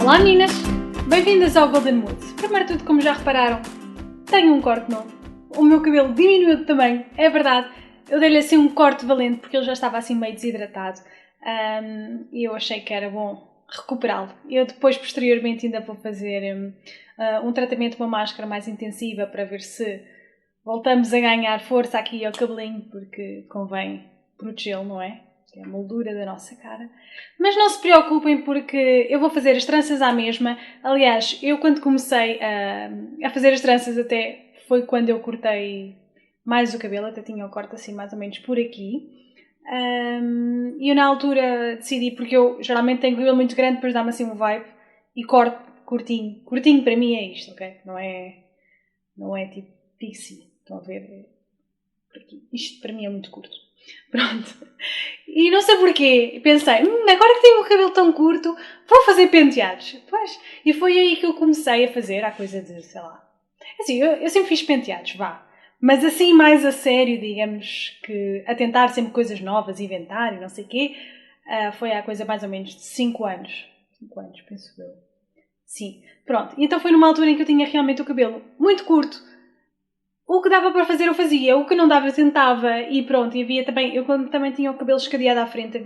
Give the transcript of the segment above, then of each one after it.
Olá meninas, bem-vindas ao Golden Mood. Primeiro de tudo, como já repararam, tenho um corte novo. O meu cabelo diminuiu de tamanho, é verdade. Eu dei-lhe assim um corte valente porque ele já estava assim meio desidratado e eu achei que era bom recuperá-lo. Eu depois, posteriormente, ainda vou fazer um tratamento, uma máscara mais intensiva para ver se voltamos a ganhar força aqui ao cabelinho, porque convém protegê-lo, não é? Que é a moldura da nossa cara. Mas não se preocupem porque eu vou fazer as tranças à mesma. Aliás, eu quando comecei a fazer as tranças até foi quando eu cortei mais o cabelo, até tinha o corte assim mais ou menos por aqui. E eu na altura decidi, porque eu geralmente tenho cabelo muito grande, depois dá-me assim um vibe e corto curtinho. Curtinho para mim é isto, ok? Não é tipo pixie, estão a ver? Por aqui. Isto para mim é muito curto. Pronto. E não sei porquê, pensei, agora que tenho o cabelo tão curto, vou fazer penteados. Pois, e foi aí que eu comecei a fazer, há coisa de, sei lá. Assim, eu sempre fiz penteados, vá. Mas assim mais a sério, digamos, que a tentar sempre coisas novas, inventar e não sei o quê, foi há coisa mais ou menos de 5 anos. 5 anos, penso eu. Sim, pronto. E então foi numa altura em que eu tinha realmente o cabelo muito curto. O que dava para fazer eu fazia, o que não dava eu tentava e pronto, e havia também, eu quando também tinha o cabelo escadeado à frente,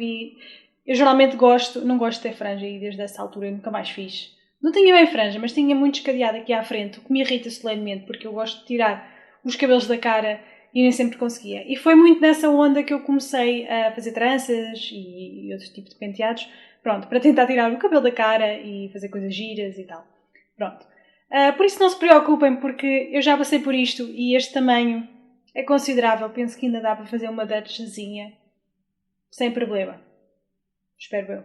eu geralmente não gosto de ter franja e desde essa altura eu nunca mais fiz. Não tinha bem franja, mas tinha muito escadeado aqui à frente, o que me irrita solenemente porque eu gosto de tirar os cabelos da cara e nem sempre conseguia. E foi muito nessa onda que eu comecei a fazer tranças e outros tipos de penteados, pronto, para tentar tirar o cabelo da cara e fazer coisas giras e tal. Pronto. Por isso não se preocupem, porque eu já passei por isto e este tamanho é considerável. Penso que ainda dá para fazer uma Dutchzinha sem problema. Espero eu.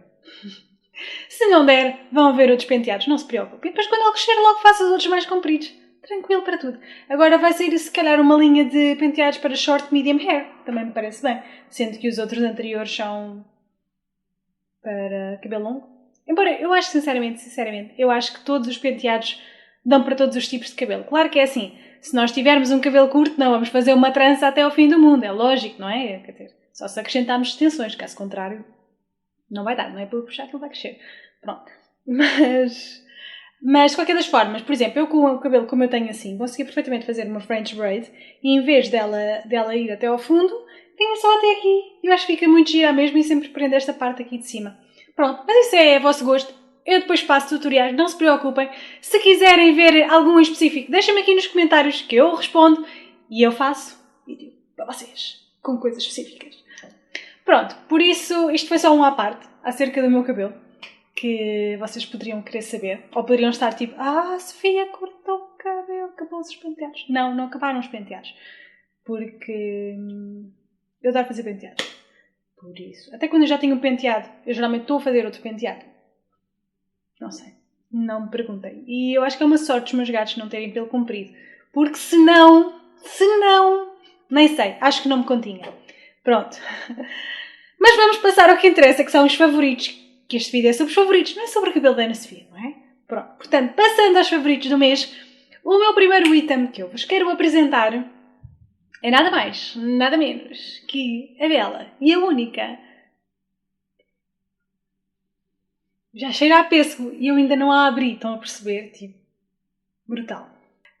Se não der, vão haver outros penteados, não se preocupem. E depois quando ele crescer logo faço os outros mais compridos. Tranquilo para tudo. Agora vai sair se calhar uma linha de penteados para short medium hair. Também me parece bem. Sendo que os outros anteriores são para cabelo longo. Embora eu acho sinceramente, eu acho que todos os penteados dão para todos os tipos de cabelo. Claro que é assim, se nós tivermos um cabelo curto, não vamos fazer uma trança até ao fim do mundo, é lógico, não é? Quer dizer, só se acrescentarmos extensões, caso contrário, não vai dar, não é para puxar que ele vai crescer. Pronto. Mas de qualquer das formas, por exemplo, eu com o cabelo como eu tenho assim, consegui perfeitamente fazer uma French braid e em vez dela ir até ao fundo, vinha só até aqui. Eu acho que fica muito gira mesmo e sempre prende esta parte aqui de cima. Pronto, mas isso é vosso gosto. Eu depois faço tutoriais, não se preocupem. Se quiserem ver algum em específico, deixem-me aqui nos comentários que eu respondo e eu faço vídeo para vocês, com coisas específicas. Pronto, por isso isto foi só uma à parte acerca do meu cabelo, que vocês poderiam querer saber. Ou poderiam estar tipo, Sofia cortou o cabelo, acabou os penteados. Não, não acabaram os penteados. Porque eu adoro fazer penteados. Por isso. Até quando eu já tenho um penteado, eu geralmente estou a fazer outro penteado. Não sei. Não me perguntei. E eu acho que é uma sorte os meus gatos não terem pelo comprido. Porque senão, nem sei, acho que não me continha. Pronto. Mas vamos passar ao que interessa, que são os favoritos. Que este vídeo é sobre os favoritos, não é sobre o cabelo da Ana Sofia, não é? Pronto. Portanto, passando aos favoritos do mês, o meu primeiro item que eu vos quero apresentar é nada mais, nada menos que a bela e a única. Já cheira a pêssego e eu ainda não a abri, estão a perceber? Tipo, brutal.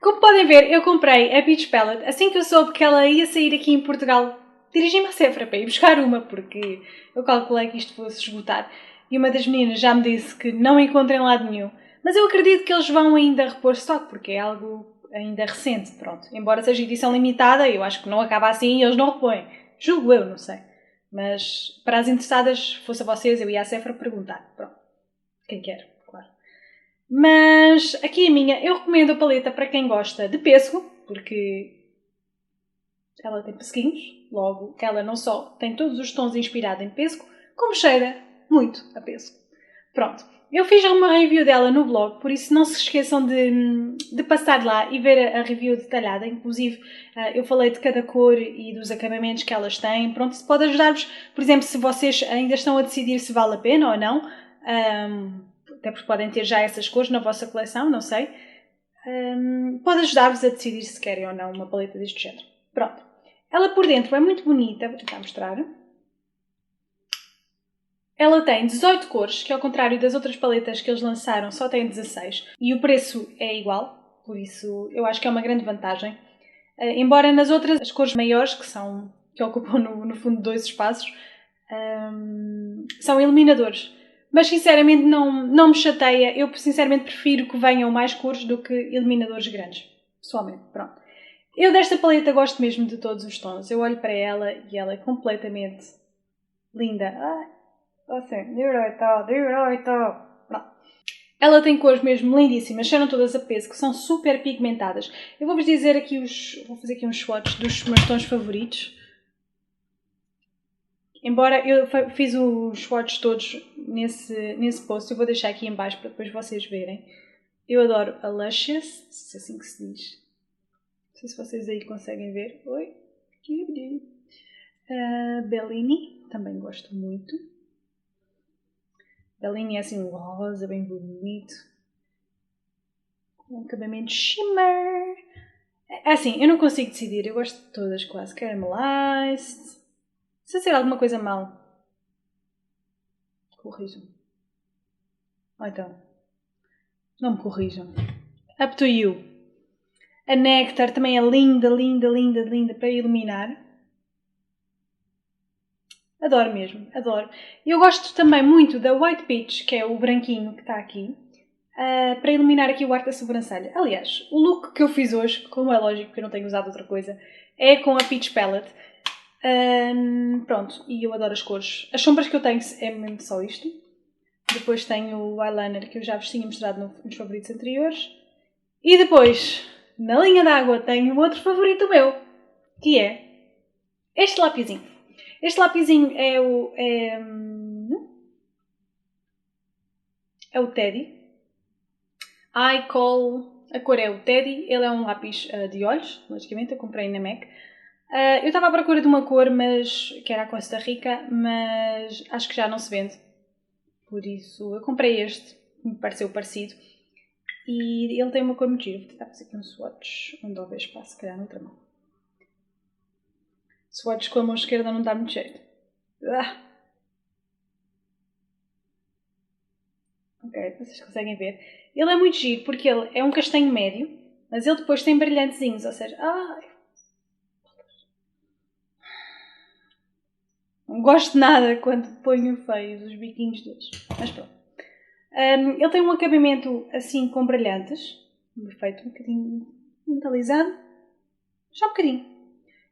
Como podem ver, eu comprei a Peach Palette assim que eu soube que ela ia sair aqui em Portugal. Dirigi-me a Sephora para ir buscar uma, porque eu calculei que isto fosse esgotar. E uma das meninas já me disse que não encontra em lado nenhum. Mas eu acredito que eles vão ainda repor stock, porque é algo ainda recente, pronto. Embora seja edição limitada, eu acho que não acaba assim e eles não repõem. Julgo eu, não sei. Mas para as interessadas, fosse a vocês, eu ia à Sephora perguntar. Pronto. Quem quer, claro. Mas aqui a minha, eu recomendo a paleta para quem gosta de pêssego, porque ela tem pesseguinhos, logo ela não só tem todos os tons inspirados em pêssego, como cheira muito a pêssego. Pronto, eu fiz uma review dela no blog, por isso não se esqueçam de passar lá e ver a review detalhada. Inclusive, eu falei de cada cor e dos acabamentos que elas têm. Pronto, isso pode ajudar-vos, por exemplo, se vocês ainda estão a decidir se vale a pena ou não. Até porque podem ter já essas cores na vossa coleção, não sei. Pode ajudar-vos a decidir se querem ou não uma paleta deste género. Pronto. Ela por dentro é muito bonita, vou tentar mostrar. Ela tem 18 cores, que ao contrário das outras paletas que eles lançaram, só tem 16. E o preço é igual, por isso eu acho que é uma grande vantagem. Embora nas outras, as cores maiores, que ocupam no fundo 2 espaços, são iluminadores. Mas sinceramente não me chateia. Eu sinceramente prefiro que venham mais cores do que iluminadores grandes. Pessoalmente, pronto. Eu desta paleta gosto mesmo de todos os tons. Eu olho para ela e ela é completamente linda. Assim, direito. Ela tem cores mesmo lindíssimas, cheiram todas a peso, que são super pigmentadas. Eu vou-vos dizer aqui vou fazer aqui uns swatches dos meus tons favoritos. Embora eu fiz os swatches todos nesse post, eu vou deixar aqui em baixo para depois vocês verem. Eu adoro a Luscious, não sei se é assim que se diz. Não sei se vocês aí conseguem ver. Oi. Bellini, também gosto muito. Bellini é assim um rosa bem bonito. Um acabamento shimmer. É assim, eu não consigo decidir. Eu gosto de todas quase. Caramelized. Se eu disser alguma coisa mal, corrijam. Ou então, não me corrijam. Up to you. A Nectar também é linda para iluminar. Adoro mesmo, adoro. Eu gosto também muito da White Peach, que é o branquinho que está aqui, para iluminar aqui o arco da sobrancelha. Aliás, o look que eu fiz hoje, como é lógico porque eu não tenho usado outra coisa, é com a Peach Palette. Pronto, e eu adoro as cores. As sombras que eu tenho é mesmo só isto. Depois tenho o eyeliner que eu já vos tinha mostrado nos favoritos anteriores. E depois, na linha d'água, tenho outro favorito meu, que é este lapisinho. Este lapisinho é o Teddy. A cor é o Teddy. Ele é um lápis de olhos, logicamente, eu comprei na MAC. Eu estava à procura de uma cor, que era a Costa Rica, mas acho que já não se vende. Por isso, eu comprei este, que me pareceu parecido. E ele tem uma cor muito gira. Vou tentar fazer aqui um swatch, onde houver espaço, se calhar noutra mão. Swatch com a mão esquerda não dá muito jeito. Ok, vocês conseguem ver. Ele é muito giro porque ele é um castanho médio, mas ele depois tem brilhantezinhos, ou seja... não gosto nada quando ponho feios os biquinhos deles. Mas pronto. Ele tem um acabamento assim com brilhantes. Um efeito um bocadinho metalizado. Já um bocadinho.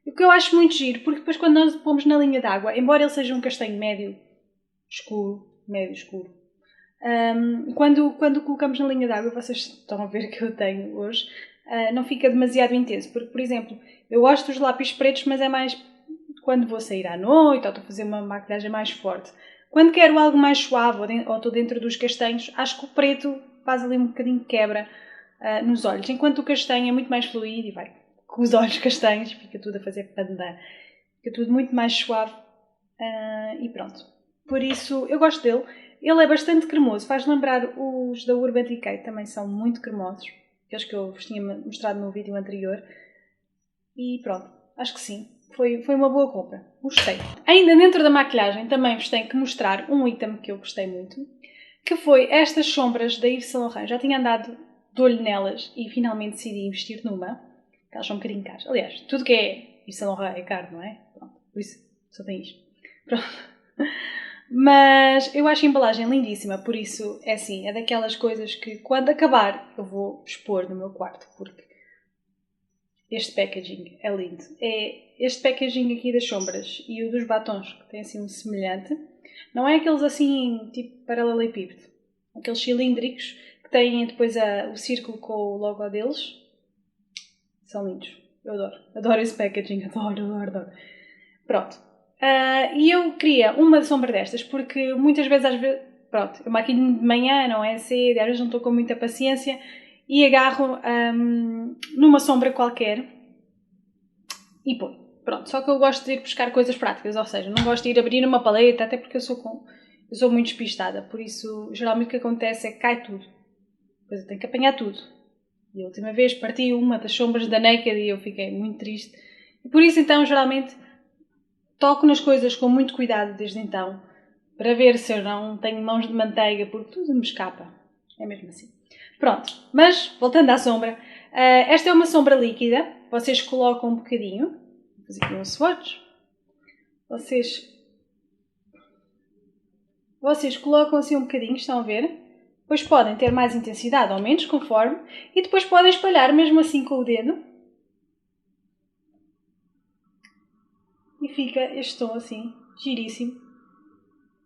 O que eu acho muito giro, porque depois quando nós o pomos na linha d'água, embora ele seja um castanho médio escuro, quando colocamos na linha d'água, vocês estão a ver que eu tenho hoje, não fica demasiado intenso. Porque, por exemplo, eu gosto dos lápis pretos, mas é mais quando vou sair à noite ou estou a fazer uma maquilhagem mais forte. Quando quero algo mais suave ou estou dentro dos castanhos, acho que o preto faz ali um bocadinho de quebra nos olhos. Enquanto o castanho é muito mais fluido e vai com os olhos castanhos, fica tudo a fazer panda. Fica tudo muito mais suave e pronto. Por isso, eu gosto dele. Ele é bastante cremoso, faz lembrar os da Urban Decay, também são muito cremosos. Aqueles que eu vos tinha mostrado no vídeo anterior. E pronto, acho que sim. Foi uma boa compra. Gostei. Ainda dentro da maquilhagem também vos tenho que mostrar um item que eu gostei muito. Que foi estas sombras da Yves Saint Laurent. Já tinha andado de olho nelas e finalmente decidi investir numa. Elas são um bocadinho caras. Aliás, tudo que é Yves Saint Laurent é caro, não é? Pronto, por isso só tem isto. Pronto. Mas eu acho a embalagem lindíssima, por isso é assim, é daquelas coisas que quando acabar eu vou expor no meu quarto, porque este packaging é lindo. É este packaging aqui das sombras e o dos batons, que tem assim um semelhante. Não é aqueles assim, tipo paralelepípedo. Aqueles cilíndricos que têm depois o círculo com o logo deles. São lindos. Eu adoro. Adoro esse packaging. Adoro. Pronto. E eu queria uma sombra destas, porque muitas vezes, pronto, eu maquilho de manhã, não é cedo, às vezes não estou com muita paciência e agarro numa sombra qualquer e põe. Pronto, só que eu gosto de ir buscar coisas práticas, ou seja, não gosto de ir abrir uma paleta, até porque eu sou muito despistada, por isso geralmente o que acontece é que cai tudo. Depois eu tenho que apanhar tudo. E a última vez parti uma das sombras da Naked e eu fiquei muito triste. E por isso então geralmente toco nas coisas com muito cuidado desde então, para ver se eu não tenho mãos de manteiga, porque tudo me escapa. É mesmo assim. Pronto, mas voltando à sombra, esta é uma sombra líquida. Vocês colocam um bocadinho. Vou fazer aqui um swatch. Vocês colocam assim um bocadinho, estão a ver? Depois podem ter mais intensidade ou menos, conforme. E depois podem espalhar mesmo assim com o dedo. E fica este tom assim, giríssimo.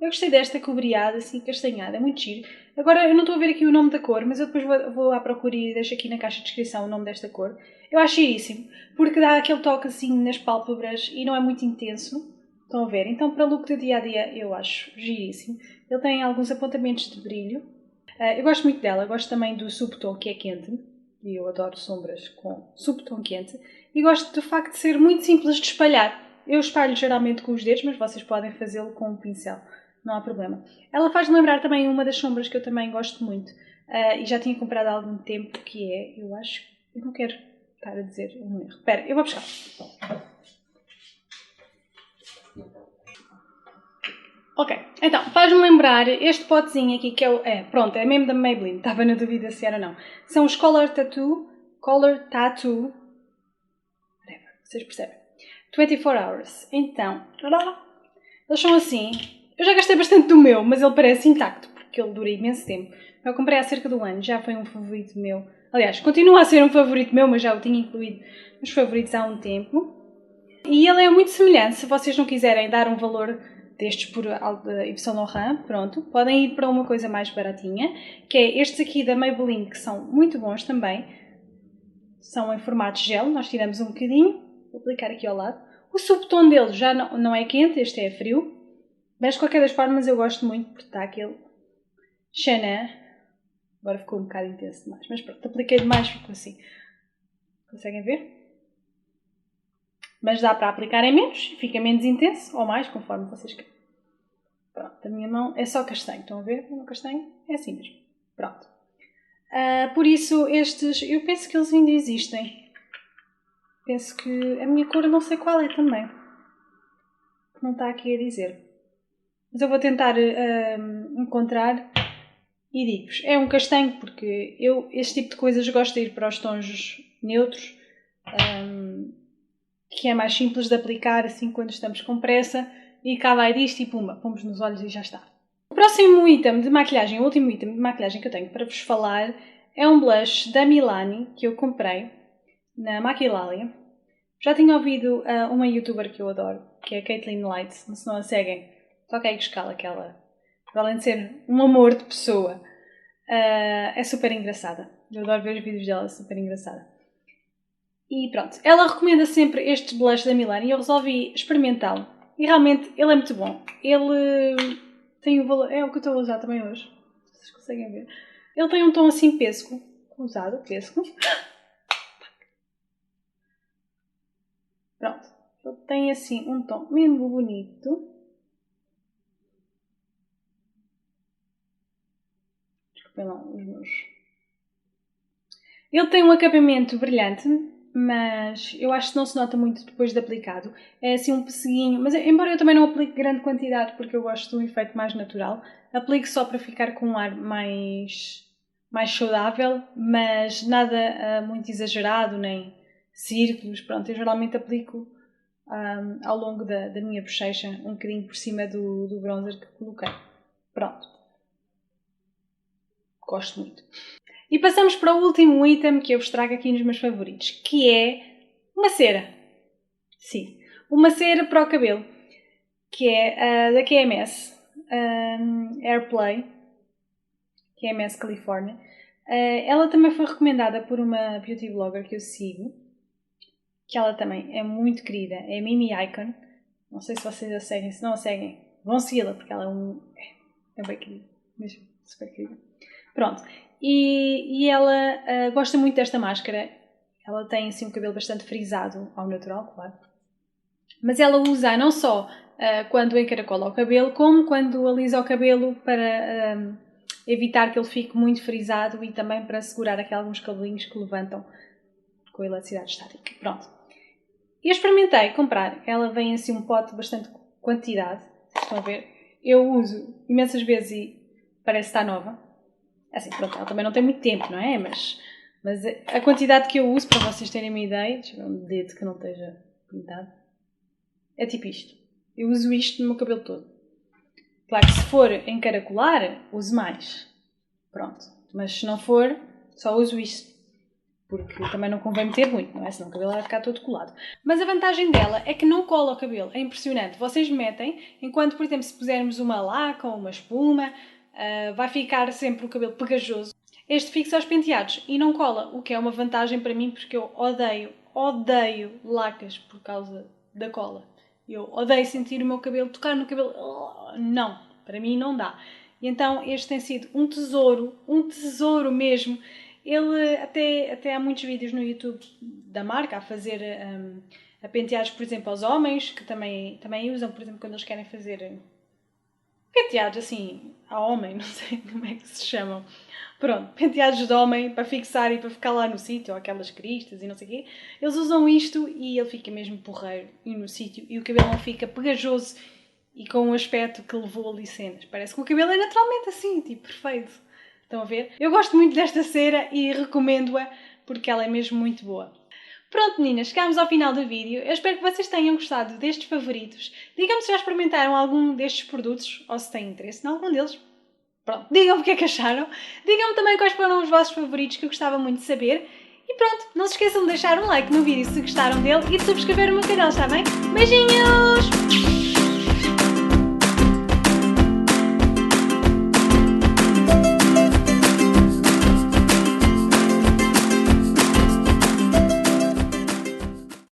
Eu gostei desta cobreada, assim, castanhada, é muito giro. Agora, eu não estou a ver aqui o nome da cor, mas eu depois vou à procura e deixo aqui na caixa de descrição o nome desta cor. Eu acho giríssimo, porque dá aquele toque assim nas pálpebras e não é muito intenso. Estão a ver? Então, para look de dia-a-dia, eu acho giríssimo. Ele tem alguns apontamentos de brilho. Eu gosto muito dela, gosto também do subtom, que é quente. E eu adoro sombras com subtom quente. E gosto do facto de ser muito simples de espalhar. Eu espalho geralmente com os dedos, mas vocês podem fazê-lo com um pincel. Não há problema. Ela faz-me lembrar também uma das sombras que eu também gosto muito. E já tinha comprado há algum tempo, que é, eu acho... Eu não quero estar a dizer um erro. Espera, eu vou buscar. Ok, então, faz-me lembrar este potezinho aqui, que pronto, é mesmo da Maybelline. Estava na dúvida se era ou não. São os Color Tattoo. Whatever, vocês percebem. 24 Hours. Então, eles são assim... Eu já gastei bastante do meu, mas ele parece intacto, porque ele dura imenso tempo. Eu comprei há cerca de um ano, já foi um favorito meu. Aliás, continua a ser um favorito meu, mas já o tinha incluído nos favoritos há um tempo. E ele é muito semelhante, se vocês não quiserem dar um valor destes por Yves Saint Laurent, pronto, podem ir para uma coisa mais baratinha, que é estes aqui da Maybelline, que são muito bons também. São em formato gel, nós tiramos um bocadinho, vou aplicar aqui ao lado. O subtom dele já não é quente, este é frio. Mas de qualquer das formas eu gosto muito porque está aquele Chanel. Agora ficou um bocado intenso demais. Mas pronto, apliquei demais, ficou assim. Conseguem ver? Mas dá para aplicar em menos e fica menos intenso ou mais, conforme vocês querem. Pronto, a minha mão é só castanho. Estão a ver? O meu castanho é assim mesmo. Pronto. Por isso estes, eu penso que eles ainda existem. Penso que a minha cor não sei qual é também. Não está aqui a dizer. Mas eu vou tentar encontrar e digo-vos, é um castanho porque eu, este tipo de coisas, gosto de ir para os tons neutros, que é mais simples de aplicar assim quando estamos com pressa e cá vai disto e pumba, pomos nos olhos e já está. O próximo item de maquilhagem, o último item de maquilhagem que eu tenho para vos falar é um blush da Milani que eu comprei na Maquilalia. Já tinha ouvido uma youtuber que eu adoro, que é a Caitlin Light, se não a seguem, toca aí que escala aquela, para além de ser um amor de pessoa, é super engraçada. Eu adoro ver os vídeos dela, é super engraçada. E pronto, ela recomenda sempre este blush da Milani e eu resolvi experimentá-lo. E realmente ele é muito bom. Ele tem o valor, é o que eu estou a usar também hoje, vocês conseguem ver. Ele tem um tom assim pêssego, usado, pêssego. Pronto, ele tem assim um tom mesmo bonito. Desculpem lá os meus. Ele tem um acabamento brilhante, mas eu acho que não se nota muito depois de aplicado. É assim um pesseguinho, mas embora eu também não aplique grande quantidade porque eu gosto de um efeito mais natural, aplico só para ficar com um ar mais saudável, mas nada muito exagerado, nem círculos. Pronto, eu geralmente aplico ao longo da minha bochecha, um bocadinho por cima do bronzer que coloquei. Pronto. Gosto muito. E passamos para o último item que eu vos trago aqui nos meus favoritos, que é uma cera. Sim, uma cera para o cabelo, que é da QMS, Airplay, QMS California. Ela também foi recomendada por uma beauty blogger que eu sigo, que ela também é muito querida, é a Mimi Icon. Não sei se vocês a seguem, se não a seguem, vão segui-la, porque ela é bem querida, mesmo super querida. Pronto, e ela gosta muito desta máscara. Ela tem assim um cabelo bastante frisado ao natural, claro. Mas ela usa não só quando encaracola o cabelo, como quando alisa o cabelo para evitar que ele fique muito frisado e também para segurar aqui alguns cabelinhos que levantam com a eletricidade estática. Pronto. Eu experimentei comprar. Ela vem assim um pote de bastante quantidade. Vocês estão a ver? eu uso imensas vezes e parece estar nova. Assim, pronto, ela também não tem muito tempo, não é? Mas a quantidade que eu uso, para vocês terem uma ideia, deixa eu ver um dedo que não esteja pintado, é tipo isto. Eu uso isto no meu cabelo todo. Claro que se for encaracolar, uso mais. Pronto. Mas se não for, só uso isto. Porque também não convém meter muito, não é? Senão o cabelo vai ficar todo colado. Mas a vantagem dela é que não cola o cabelo. É impressionante. Vocês metem, enquanto, por exemplo, se pusermos uma laca ou uma espuma, vai ficar sempre o cabelo pegajoso. Este fixa aos penteados e não cola, o que é uma vantagem para mim, porque eu odeio lacas por causa da cola. Eu odeio sentir o meu cabelo, tocar no cabelo. Não, para mim não dá. E então este tem sido um tesouro mesmo. Ele até há muitos vídeos no YouTube da marca a fazer a penteados, por exemplo, aos homens, que também usam, por exemplo, quando eles querem fazer penteados assim, a homem, não sei como é que se chamam. Pronto, penteados de homem para fixar e para ficar lá no sítio, ou aquelas cristas e não sei o quê. Eles usam isto e ele fica mesmo porreiro e no sítio e o cabelo não fica pegajoso e com um aspecto que levou ali cenas. Parece que o cabelo é naturalmente assim, tipo, perfeito. Estão a ver? Eu gosto muito desta cera e recomendo-a porque ela é mesmo muito boa. Pronto, meninas, chegámos ao final do vídeo. Eu espero que vocês tenham gostado destes favoritos. Digam-me se já experimentaram algum destes produtos ou se têm interesse em algum deles. Pronto, digam-me o que é que acharam. Digam-me também quais foram os vossos favoritos, que eu gostava muito de saber. E pronto, não se esqueçam de deixar um like no vídeo se gostaram dele e de subscrever o meu canal, está bem? Beijinhos!